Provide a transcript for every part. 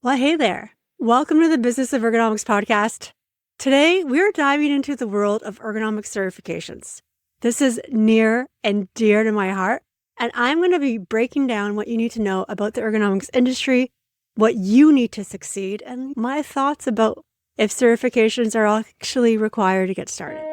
Well, hey there. Welcome to the Business of Ergonomics podcast. Today, we're diving into the world of ergonomics certifications. This is near and dear to my heart, and I'm going to be breaking down what you need to know about the ergonomics industry, what you need to succeed, and my thoughts about if certifications are actually required to get started.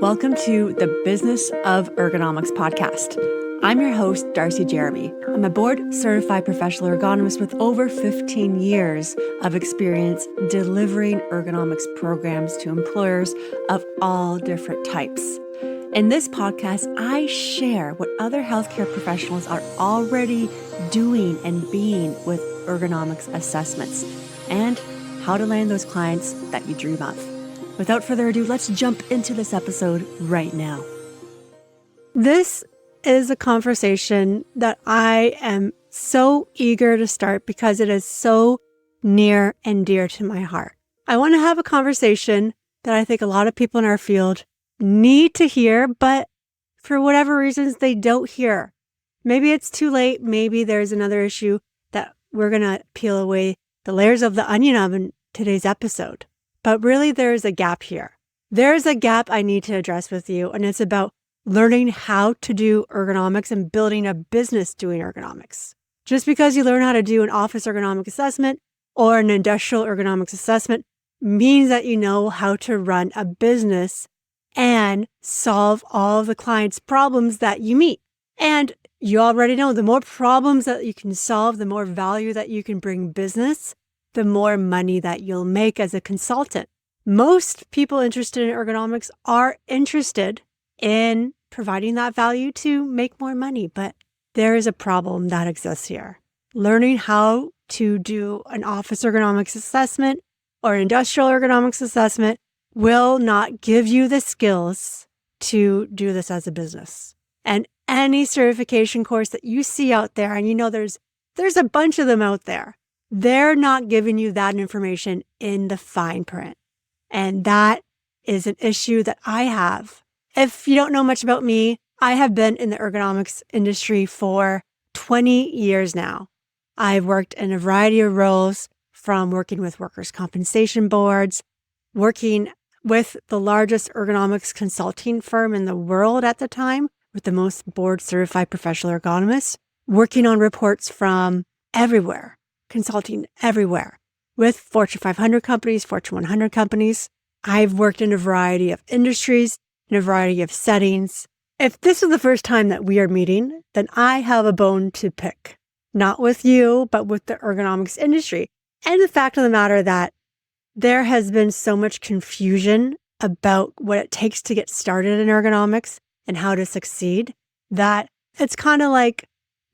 Welcome to the Business of Ergonomics podcast. I'm your host, Darcy Jeremy. I'm a board-certified professional ergonomist with over 15 years of experience delivering ergonomics programs to employers of all different types. In this podcast, I share what other healthcare professionals are already doing and being with ergonomics assessments and how to land those clients that you dream of. Without further ado, let's jump into this episode right now. This is a conversation that I am so eager to start because it is so near and dear to my heart. I want to have a conversation that I think a lot of people in our field need to hear, but for whatever reasons, they don't hear. Maybe it's too late. Maybe there's another issue that we're going to peel away the layers of the onion of in today's episode. But really, there's a gap here. There's a gap I need to address with you, and it's about learning how to do ergonomics and building a business doing ergonomics. Just because you learn how to do an office ergonomic assessment or an industrial ergonomics assessment means that you know how to run a business and solve all of the client's problems that you meet. And you already know the more problems that you can solve, the more value that you can bring business, the more money that you'll make as a consultant. Most people interested in ergonomics are interested in providing that value to make more money, but there is a problem that exists here. Learning how to do an office ergonomics assessment or industrial ergonomics assessment will not give you the skills to do this as a business. And any certification course that you see out there, and you know there's a bunch of them out there, they're not giving you that information in the fine print. And that is an issue that I have. If you don't know much about me, I have been in the ergonomics industry for 20 years now. I've worked in a variety of roles, from working with workers' compensation boards, working with the largest ergonomics consulting firm in the world at the time, with the most board-certified professional ergonomists, working on reports from everywhere, consulting everywhere, with Fortune 500 companies, Fortune 100 companies. I've worked in a variety of industries, in a variety of settings. If this is the first time that we are meeting, then I have a bone to pick. Not with you, but with the ergonomics industry. And the fact of the matter that there has been so much confusion about what it takes to get started in ergonomics and how to succeed, that it's kind of like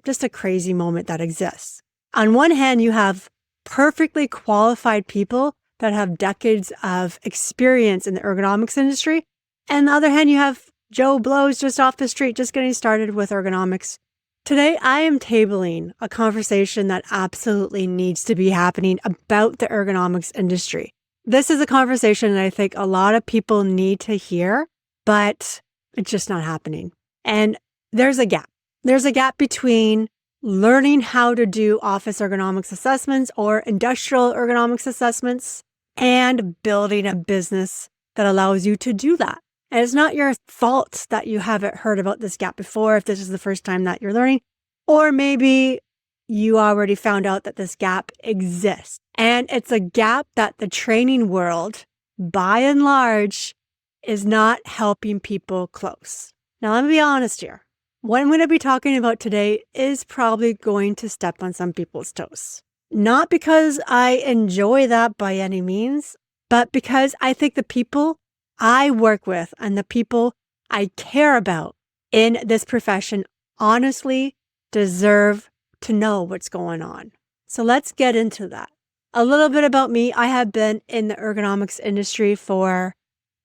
just a crazy moment that exists. On one hand, you have perfectly qualified people that have decades of experience in the ergonomics industry. And on the other hand, you have Joe Blows just off the street, just getting started with ergonomics. Today, I am tabling a conversation that absolutely needs to be happening about the ergonomics industry. This is a conversation that I think a lot of people need to hear, but it's just not happening. And there's a gap. There's a gap between learning how to do office ergonomics assessments or industrial ergonomics assessments and building a business that allows you to do that. And it's not your fault that you haven't heard about this gap before if this is the first time that you're learning, or maybe you already found out that this gap exists. And it's a gap that the training world, by and large, is not helping people close. Now, let me be honest here. What I'm going to be talking about today is probably going to step on some people's toes. Not because I enjoy that by any means, but because I think the people I work with and the people I care about in this profession honestly deserve to know what's going on. So let's get into that. A little bit about me. I have been in the ergonomics industry for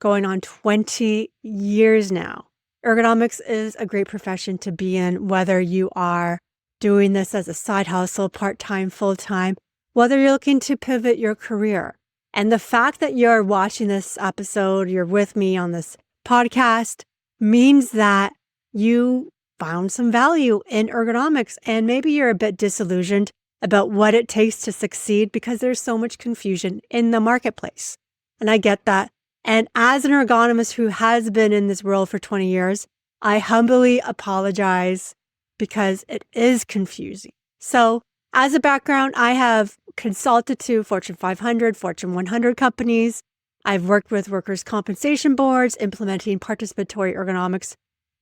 going on 20 years now. Ergonomics is a great profession to be in, whether you are doing this as a side hustle, part-time, full-time, whether you're looking to pivot your career. And the fact that you're watching this episode, you're with me on this podcast, means that you found some value in ergonomics and maybe you're a bit disillusioned about what it takes to succeed because there's so much confusion in the marketplace. And I get that. And as an ergonomist who has been in this world for 20 years, I humbly apologize because it is confusing. So as a background, I have consulted to Fortune 500, Fortune 100 companies. I've worked with workers' compensation boards, implementing participatory ergonomics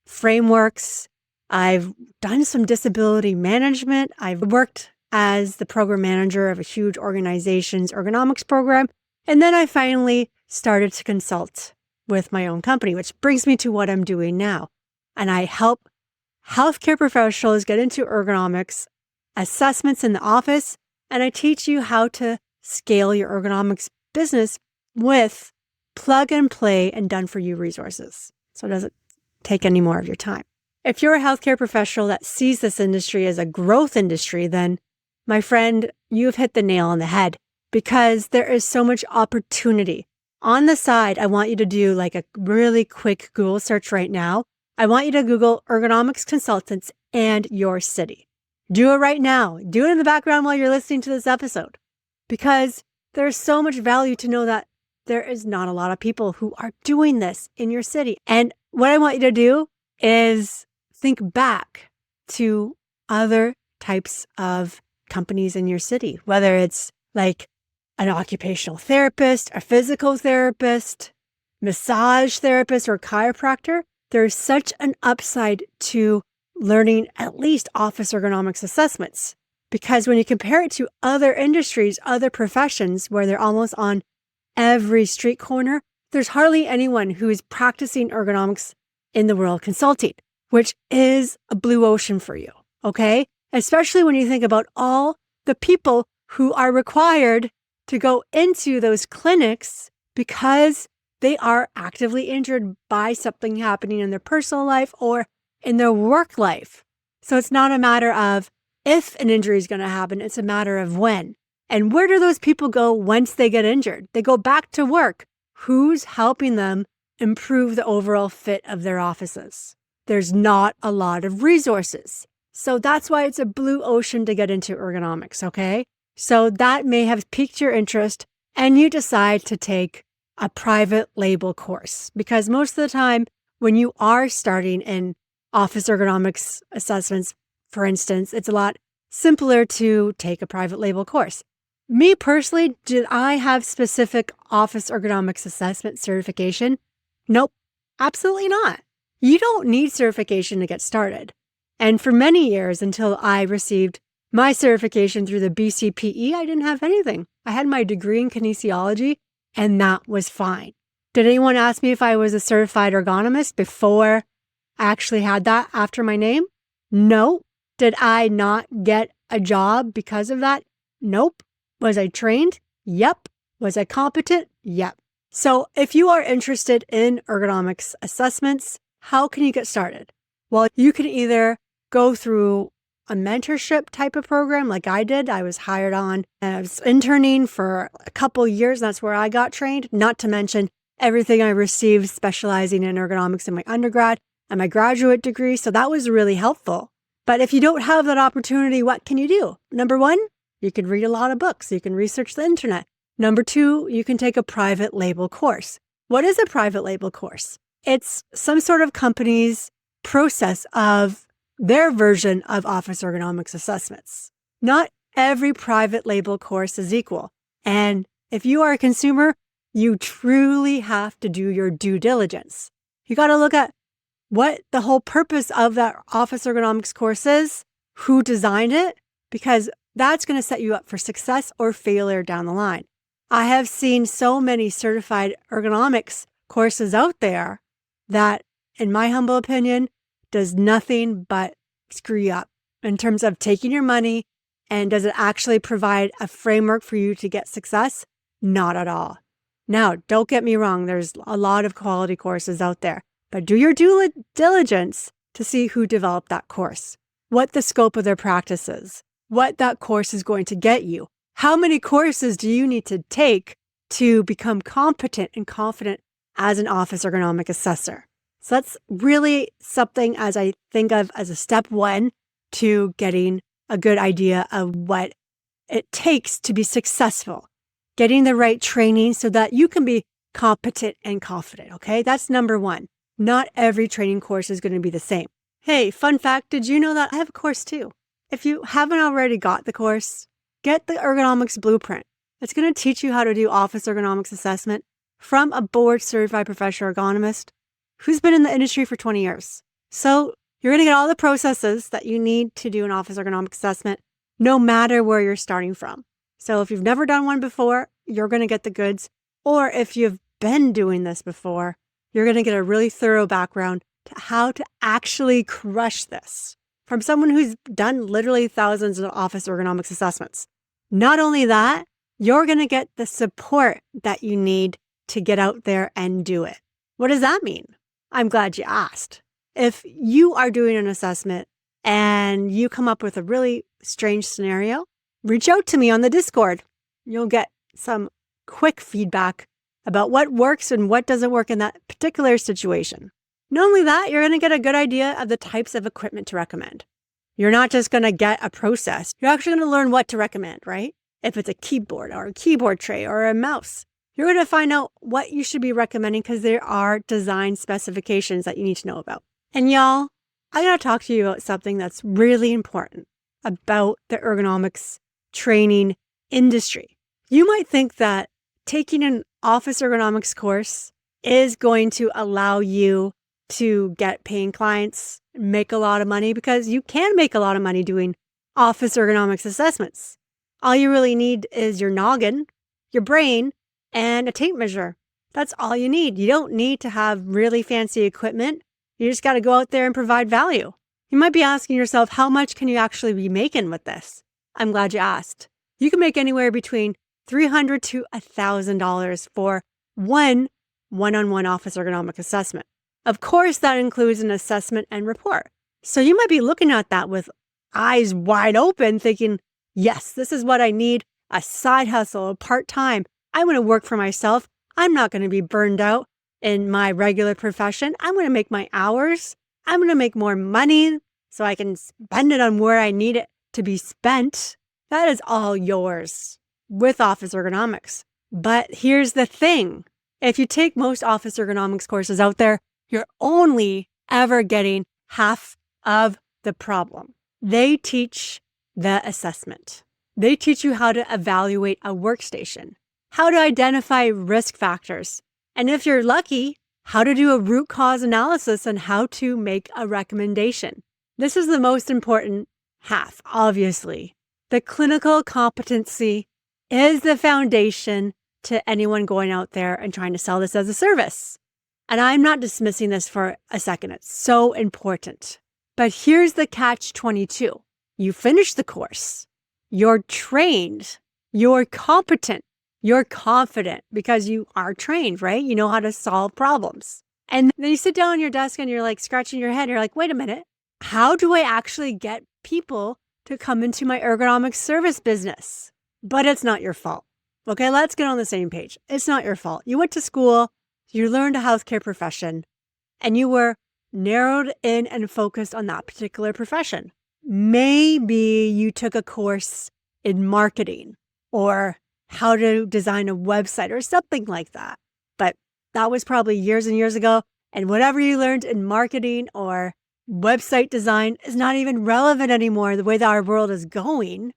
frameworks. I've done some disability management. I've worked as the program manager of a huge organization's ergonomics program. And then I finally started to consult with my own company, which brings me to what I'm doing now. And I help healthcare professionals get into ergonomics assessments in the office, and I teach you how to scale your ergonomics business with plug and play and done for you resources. So it doesn't take any more of your time. If you're a healthcare professional that sees this industry as a growth industry, then my friend, you've hit the nail on the head because there is so much opportunity. On the side, I want you to do like a really quick Google search right now. I want you to Google ergonomics consultants and your city. Do it right now. Do it in the background while you're listening to this episode because there's so much value to know that there is not a lot of people who are doing this in your city. And what I want you to do is think back to other types of companies in your city, whether it's like an occupational therapist, a physical therapist, massage therapist, or chiropractor. There's such an upside to learning at least office ergonomics assessments because when you compare it to other industries, other professions where they're almost on every street corner, there's hardly anyone who is practicing ergonomics in the world consulting, which is a blue ocean for you, okay? Especially when you think about all the people who are required to go into those clinics because they are actively injured by something happening in their personal life or in their work life. So it's not a matter of if an injury is going to happen, it's a matter of when. And where do those people go once they get injured? They go back to work. Who's helping them improve the overall fit of their offices? There's not a lot of resources. So that's why it's a blue ocean to get into ergonomics, okay? So that may have piqued your interest and you decide to take a private label course because most of the time when you are starting in office ergonomics assessments, for instance, it's a lot simpler to take a private label course. Me personally, did I have specific office ergonomics assessment certification? Nope, absolutely not. You don't need certification to get started. And for many years until I received my certification through the BCPE, I didn't have anything. I had my degree in kinesiology and that was fine. Did anyone ask me if I was a certified ergonomist before I actually had that after my name? No. Did I not get a job because of that? Nope. Was I trained? Yep. Was I competent? Yep. So if you are interested in ergonomics assessments, how can you get started? Well, you can either go through a mentorship type of program like I did. I was hired on and I was interning for a couple years. That's where I got trained, not to mention everything I received specializing in ergonomics in my undergrad and my graduate degree. So that was really helpful. But if you don't have that opportunity, what can you do? Number one, you can read a lot of books. You can research the internet. Number two, you can take a private label course. What is a private label course? It's some sort of company's process of their version of office ergonomics assessments. Not every private label course is equal. And if you are a consumer, you truly have to do your due diligence. You got to look at what the whole purpose of that office ergonomics course is, who designed it, because that's going to set you up for success or failure down the line. I have seen so many certified ergonomics courses out there that, in my humble opinion, does nothing but screw you up in terms of taking your money. And does it actually provide a framework for you to get success? Not at all. Now, don't get me wrong. There's a lot of quality courses out there, but do your due diligence to see who developed that course, what the scope of their practice is, what that course is going to get you. How many courses do you need to take to become competent and confident as an office ergonomic assessor? So that's really something as I think of as a step one to getting a good idea of what it takes to be successful, getting the right training so that you can be competent and confident, okay? That's number one. Not every training course is going to be the same. Hey, fun fact, did you know that I have a course too? If you haven't already got the course, get the Ergonomics Blueprint. It's going to teach you how to do office ergonomics assessment from a board-certified professional ergonomist who's been in the industry for 20 years. So you're going to get all the processes that you need to do an office ergonomics assessment, no matter where you're starting from. So if you've never done one before, you're going to get the goods. Or if you've been doing this before, you're going to get a really thorough background to how to actually crush this from someone who's done literally thousands of office ergonomics assessments. Not only that, you're going to get the support that you need to get out there and do it. What does that mean? I'm glad you asked. If you are doing an assessment and you come up with a really strange scenario, reach out to me on the Discord. You'll get some quick feedback about what works and what doesn't work in that particular situation. Not only that, you're going to get a good idea of the types of equipment to recommend. You're not just going to get a process. You're actually going to learn what to recommend, right? If it's a keyboard or a keyboard tray or a mouse, you're going to find out what you should be recommending because there are design specifications that you need to know about. And y'all, I got to talk to you about something that's really important about the ergonomics training industry. You might think that taking an office ergonomics course is going to allow you to get paying clients, make a lot of money, because you can make a lot of money doing office ergonomics assessments. All you really need is your noggin, your brain, and a tape measure. That's all you need. You don't need to have really fancy equipment. You just got to go out there and provide value. You might be asking yourself, how much can you actually be making with this? I'm glad you asked. You can make anywhere between $300 to $1,000 for one-on-one office ergonomic assessment. Of course, that includes an assessment and report. So you might be looking at that with eyes wide open thinking, yes, this is what I need, a side hustle, a part-time. I want to work for myself. I'm not going to be burned out in my regular profession. I'm going to make my hours. I'm going to make more money so I can spend it on where I need it to be spent. That is all yours with office ergonomics. But here's the thing. If you take most office ergonomics courses out there, you're only ever getting half of the problem. They teach the assessment. They teach you how to evaluate a workstation, how to identify risk factors, and if you're lucky, how to do a root cause analysis and how to make a recommendation. This is the most important half, obviously. The clinical competency is the foundation to anyone going out there and trying to sell this as a service. And I'm not dismissing this for a second. It's so important. But here's the catch-22. You finish the course. You're trained. You're competent. You're confident because you are trained, right? You know how to solve problems. And then you sit down on your desk and you're like scratching your head. You're like, wait a minute. How do I actually get people to come into my ergonomics service business? But it's not your fault. Okay, let's get on the same page. It's not your fault. You went to school, you learned a healthcare profession, and you were narrowed in and focused on that particular profession. Maybe you took a course in marketing or how to design a website or something like that. But that was probably years and years ago. And whatever you learned in marketing or website design is not even relevant anymore the way that our world is going,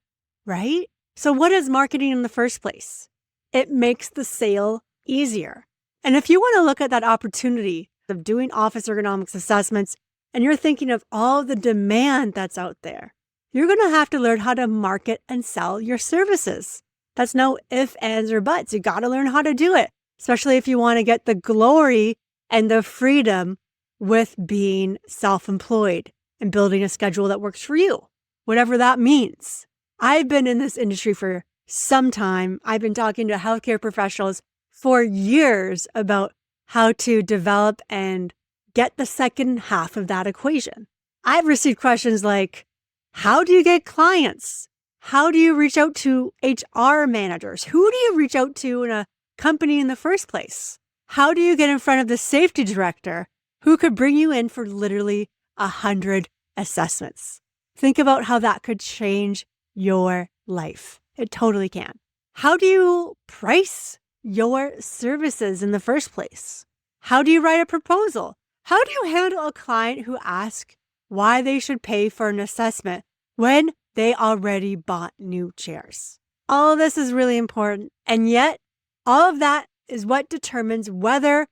right? So what is marketing in the first place? It makes the sale easier. And if you want to look at that opportunity of doing office ergonomics assessments and you're thinking of all the demand that's out there, you're going to have to learn how to market and sell your services. That's no ifs, ands, or buts. You got to learn how to do it, especially if you want to get the glory and the freedom with being self-employed and building a schedule that works for you, whatever that means. I've been in this industry for some time. I've been talking to healthcare professionals for years about how to develop and get the second half of that equation. I've received questions like, how do you get clients? How do you reach out to HR managers? Who do you reach out to in a company in the first place? How do you get in front of the safety director who could bring you in for literally 100 assessments? Think about how that could change your life. It totally can. How do you price your services in the first place? How do you write a proposal? How do you handle a client who asks why they should pay for an assessment when they already bought new chairs? All of this is really important. And yet, all of that is what determines whether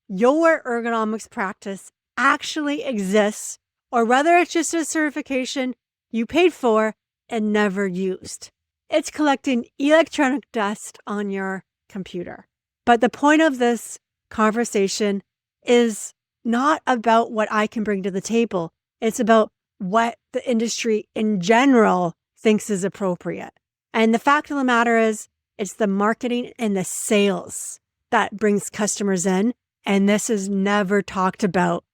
your ergonomics practice actually exists or whether it's just a certification you paid for and never used. It's collecting electronic dust on your computer. But the point of this conversation is not about what I can bring to the table. It's about what the industry in general thinks is appropriate. And the fact of the matter is, it's the marketing and the sales that brings customers in. And this is never talked about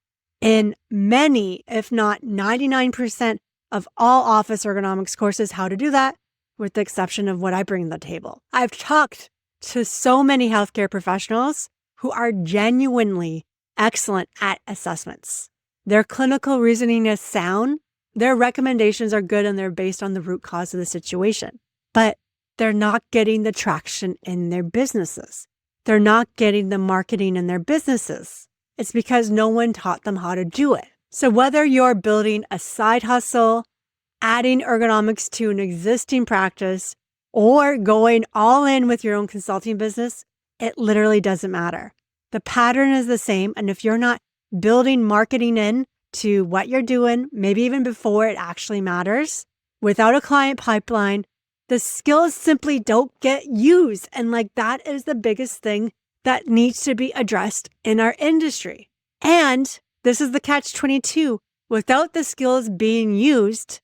in many, if not 99% of all office ergonomics courses, how to do that, with the exception of what I bring to the table. I've talked to so many healthcare professionals who are genuinely excellent at assessments. Their clinical reasoning is sound. Their recommendations are good and they're based on the root cause of the situation. But they're not getting the traction in their businesses. They're not getting the marketing in their businesses. It's because no one taught them how to do it. So whether you're building a side hustle, adding ergonomics to an existing practice, or going all in with your own consulting business, it literally doesn't matter. The pattern is the same. And if you're not building marketing in to what you're doing, maybe even before it actually matters, without a client pipeline, the skills simply don't get used. And that is the biggest thing that needs to be addressed in our industry. And this is the catch-22. Without the skills being used,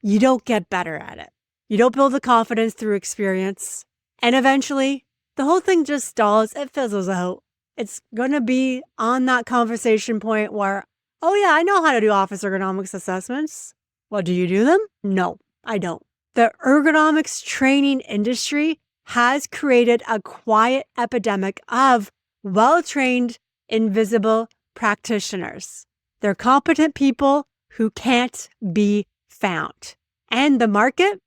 you don't get better at it. You don't build the confidence through experience. And eventually, the whole thing just stalls. It fizzles out. It's going to be on that conversation point where, oh yeah, I know how to do office ergonomics assessments. Well, do you do them? No, I don't. The ergonomics training industry has created a quiet epidemic of well-trained, invisible practitioners. They're competent people who can't be found. And the market,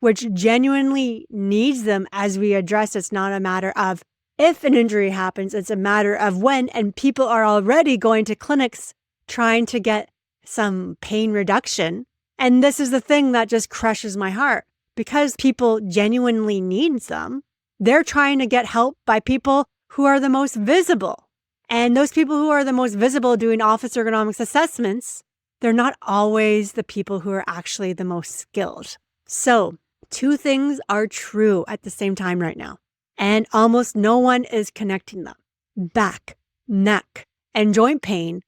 which genuinely needs them, as we address, it's not a matter of if an injury happens, it's a matter of when, and people are already going to clinics trying to get some pain reduction. And this is the thing that just crushes my heart. Because people genuinely need them, they're trying to get help by people who are the most visible. And those people who are the most visible doing office ergonomics assessments, they're not always the people who are actually the most skilled. So, two things are true at the same time right now. And almost no one is connecting them. Back, neck, and joint pain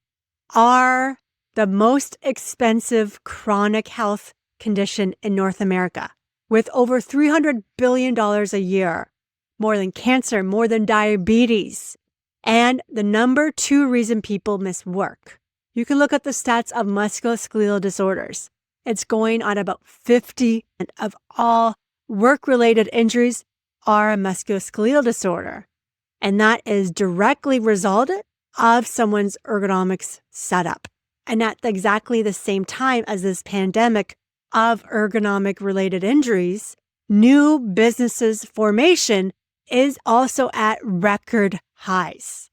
are the most expensive chronic health condition in North America, with over $300 billion a year, more than cancer, more than diabetes, and the number 2 reason people miss work. You can look at the stats of musculoskeletal disorders. It's going on about 50% of all work-related injuries are a musculoskeletal disorder. And that is directly resulted of someone's ergonomics setup. And at exactly the same time as this pandemic of ergonomic related injuries, new businesses formation is also at record highs.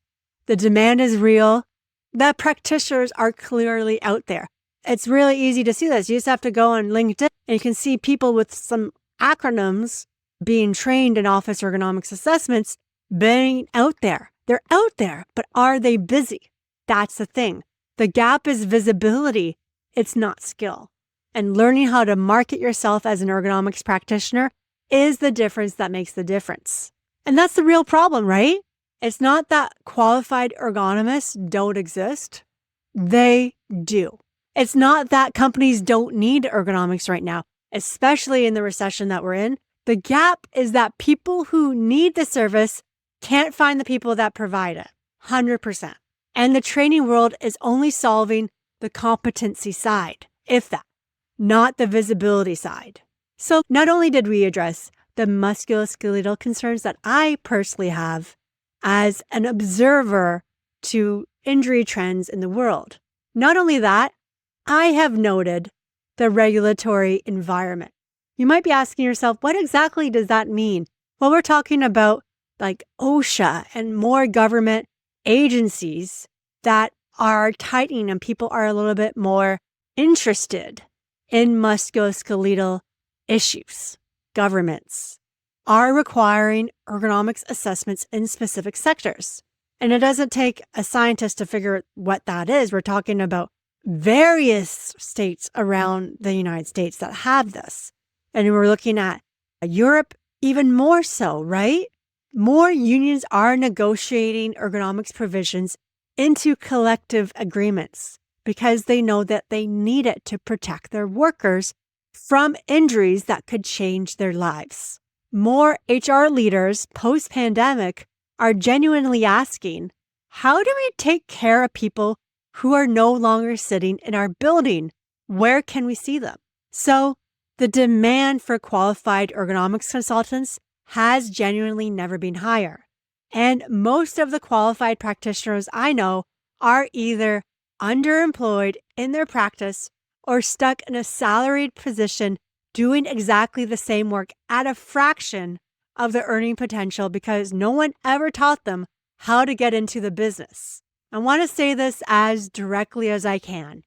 The demand is real. The practitioners are clearly out there. It's really easy to see this. You just have to go on LinkedIn and you can see people with some acronyms being trained in office ergonomics assessments being out there. They're out there, but are they busy? That's the thing. The gap is visibility. It's not skill. And learning how to market yourself as an ergonomics practitioner is the difference that makes the difference. And that's the real problem, right? It's not that qualified ergonomists don't exist. They do. It's not that companies don't need ergonomics right now, especially in the recession that we're in. The gap is that people who need the service can't find the people that provide it. 100%. And the training world is only solving the competency side, if that, not the visibility side. So not only did we address the musculoskeletal concerns that I personally have as an observer to injury trends in the world, not only that, I have noted the regulatory environment. You might be asking yourself, what exactly does that mean? Well, we're talking about like OSHA and more government agencies that are tightening and people are a little bit more interested in musculoskeletal issues. Governments are requiring ergonomics assessments in specific sectors. And it doesn't take a scientist to figure what that is. We're talking about various states around the United States that have this. And we're looking at Europe even more so, right? More unions are negotiating ergonomics provisions into collective agreements because they know that they need it to protect their workers from injuries that could change their lives. More HR leaders post-pandemic are genuinely asking, how do we take care of people who are no longer sitting in our building? Where can we see them? So the demand for qualified ergonomics consultants has genuinely never been higher. And most of the qualified practitioners I know are either underemployed in their practice or stuck in a salaried position doing exactly the same work at a fraction of the earning potential because no one ever taught them how to get into the business. I want to say this as directly as I can.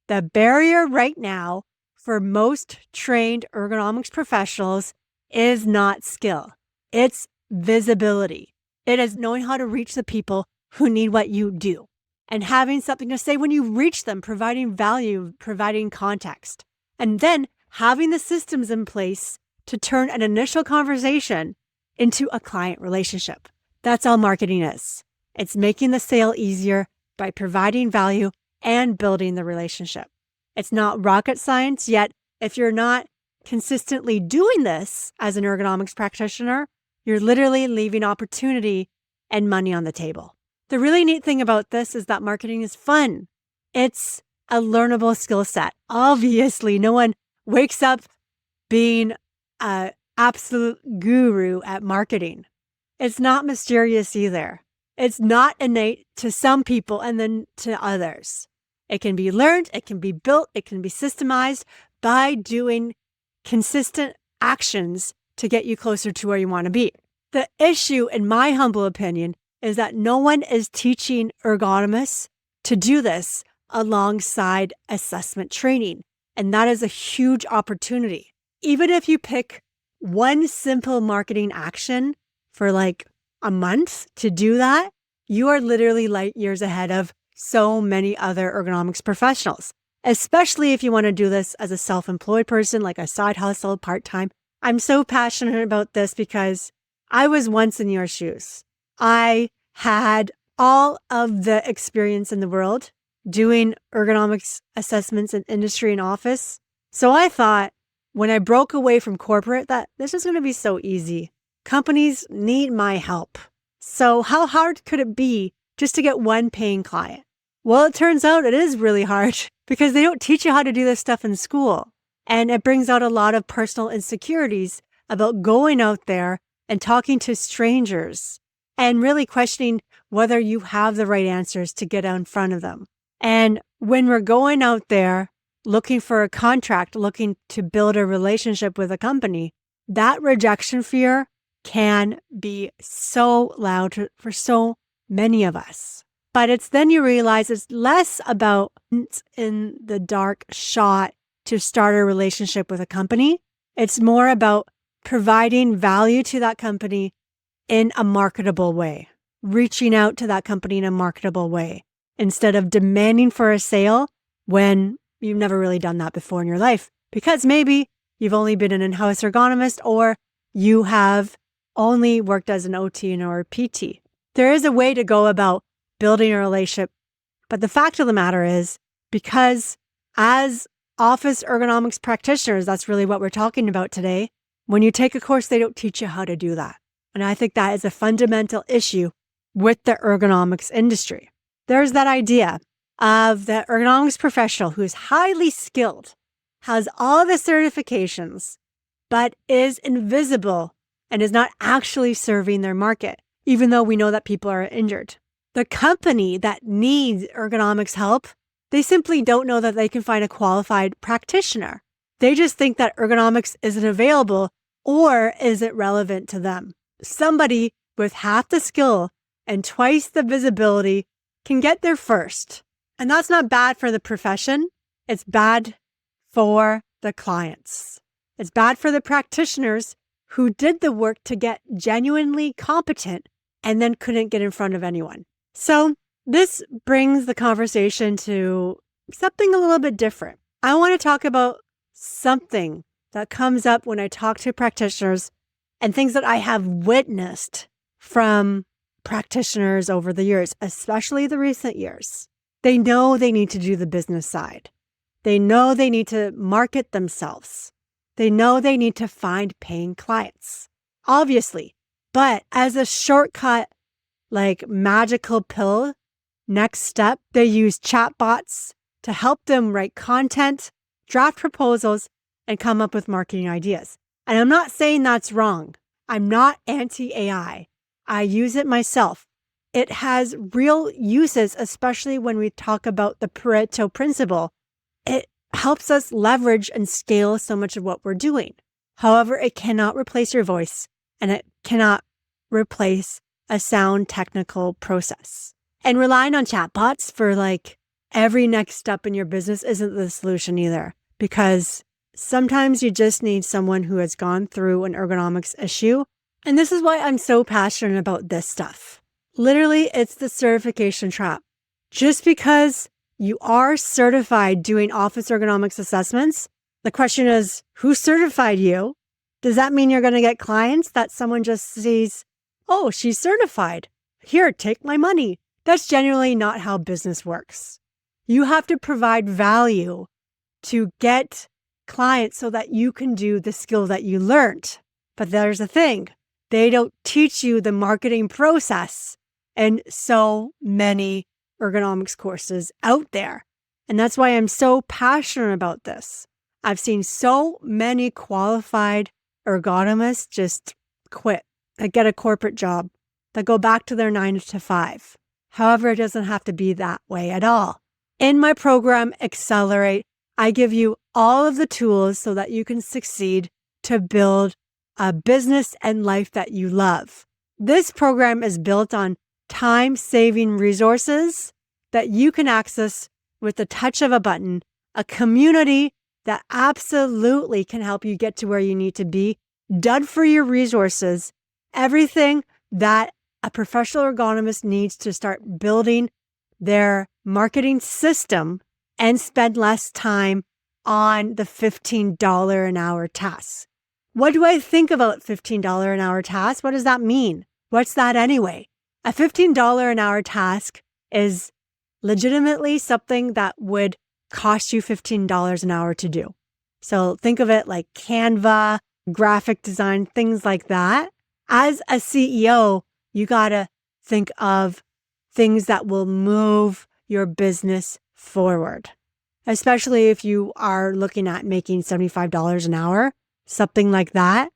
The barrier right now for most trained ergonomics professionals is not skill. It's visibility. It is knowing how to reach the people who need what you do and having something to say when you reach them, providing value, providing context, and then having the systems in place to turn an initial conversation into a client relationship. That's all marketing is. It's making the sale easier by providing value and building the relationship. It's not rocket science, yet if you're not consistently doing this as an ergonomics practitioner, you're literally leaving opportunity and money on the table. The really neat thing about this is that marketing is fun. It's a learnable skill set. Obviously, no one wakes up being an absolute guru at marketing. It's not mysterious either. It's not innate to some people and then to others. It can be learned, it can be built, it can be systemized by doing consistent actions to get you closer to where you want to be. The issue, in my humble opinion, is that no one is teaching ergonomists to do this alongside assessment training. And that is a huge opportunity. Even if you pick one simple marketing action for like a month to do that, you are literally light years ahead of so many other ergonomics professionals, especially if you want to do this as a self-employed person, like a side hustle, part-time. I'm so passionate about this because I was once in your shoes. I had all of the experience in the world doing ergonomics assessments in industry and office. So I thought when I broke away from corporate that this is going to be so easy. Companies need my help. So how hard could it be just to get one paying client? Well, it turns out it is really hard because they don't teach you how to do this stuff in school. And it brings out a lot of personal insecurities about going out there and talking to strangers and really questioning whether you have the right answers to get out in front of them. And when we're going out there looking for a contract, looking to build a relationship with a company, that rejection fear can be so loud for so many of us. But it's then you realize it's less about in the dark shot to start a relationship with a company. It's more about providing value to that company in a marketable way, reaching out to that company in a marketable way, instead of demanding for a sale when you've never really done that before in your life, because maybe you've only been an in-house ergonomist or you have only worked as an OT or a PT. There is a way to go about building a relationship, but the fact of the matter is, because as office ergonomics practitioners, that's really what we're talking about today. When you take a course, they don't teach you how to do that. And I think that is a fundamental issue with the ergonomics industry. There's that idea of the ergonomics professional who is highly skilled, has all the certifications, but is invisible and is not actually serving their market, even though we know that people are injured. The company that needs ergonomics help, they simply don't know that they can find a qualified practitioner. They just think that ergonomics isn't available or isn't relevant to them. Somebody with half the skill and twice the visibility can get there first. And that's not bad for the profession. It's bad for the clients. It's bad for the practitioners who did the work to get genuinely competent and then couldn't get in front of anyone. So this brings the conversation to something a little bit different. I want to talk about something that comes up when I talk to practitioners and things that I have witnessed from practitioners over the years, especially the recent years. They know they need to do the business side. They know they need to market themselves. They know they need to find paying clients, obviously. But as a shortcut, like magical pill, next step, they use chatbots to help them write content, draft proposals, and come up with marketing ideas. And I'm not saying that's wrong. I'm not anti-AI. I use it myself. It has real uses, especially when we talk about the Pareto principle. It helps us leverage and scale so much of what we're doing. However, it cannot replace your voice, and it cannot replace a sound technical process. And relying on chatbots for like every next step in your business isn't the solution either, because sometimes you just need someone who has gone through an ergonomics issue. And this is why I'm so passionate about this stuff. Literally, it's the certification trap. Just because you are certified doing office ergonomics assessments, the question is, who certified you? Does that mean you're going to get clients that someone just sees, oh, she's certified. Here, take my money. That's generally not how business works. You have to provide value to get clients so that you can do the skill that you learned. But there's a thing. They don't teach you the marketing process in so many ergonomics courses out there. And that's why I'm so passionate about this. I've seen so many qualified ergonomists just quit, that get a corporate job, that go back to their 9 to 5. However, it doesn't have to be that way at all. In my program, Accelerate, I give you all of the tools so that you can succeed to build a business and life that you love. This program is built on time-saving resources that you can access with the touch of a button, a community that absolutely can help you get to where you need to be, done for your resources, everything that a professional ergonomist needs to start building their marketing system and spend less time on the $15 an hour tasks. What do I think about $15 an hour tasks? What does that mean? What's that anyway? A $15 an hour task is legitimately something that would cost you $15 an hour to do. So think of it like Canva, graphic design, things like that. As a CEO, you got to think of things that will move your business forward, especially if you are looking at making $75 an hour, something like that.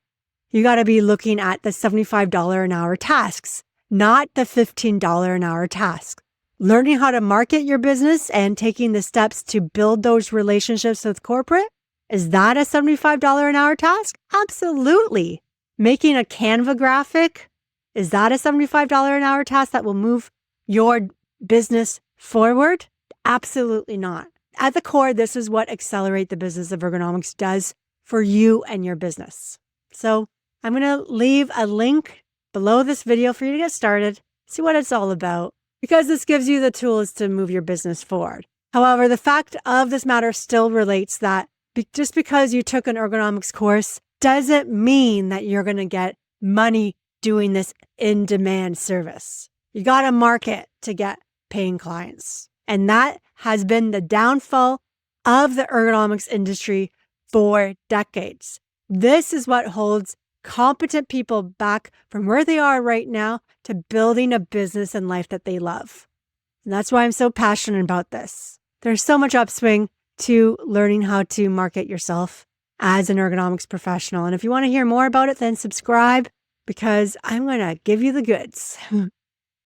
You got to be looking at the $75 an hour tasks, not the $15 an hour tasks. Learning how to market your business and taking the steps to build those relationships with corporate, is that a $75 an hour task? Absolutely. Making a Canva graphic, is that a $75 an hour task that will move your business forward? Absolutely not. At the core, this is what Accelerate the Business of Ergonomics does for you and your business. So I'm going to leave a link below this video for you to get started, see what it's all about, because this gives you the tools to move your business forward. However, the fact of this matter still relates that just because you took an ergonomics course doesn't mean that you're going to get money doing this in-demand service. You got to market to get paying clients. And that has been the downfall of the ergonomics industry for decades. This is what holds competent people back from where they are right now to building a business and life that they love. And that's why I'm so passionate about this. There's so much upswing to learning how to market yourself as an ergonomics professional. And if you want to hear more about it, then subscribe, because I'm going to give you the goods.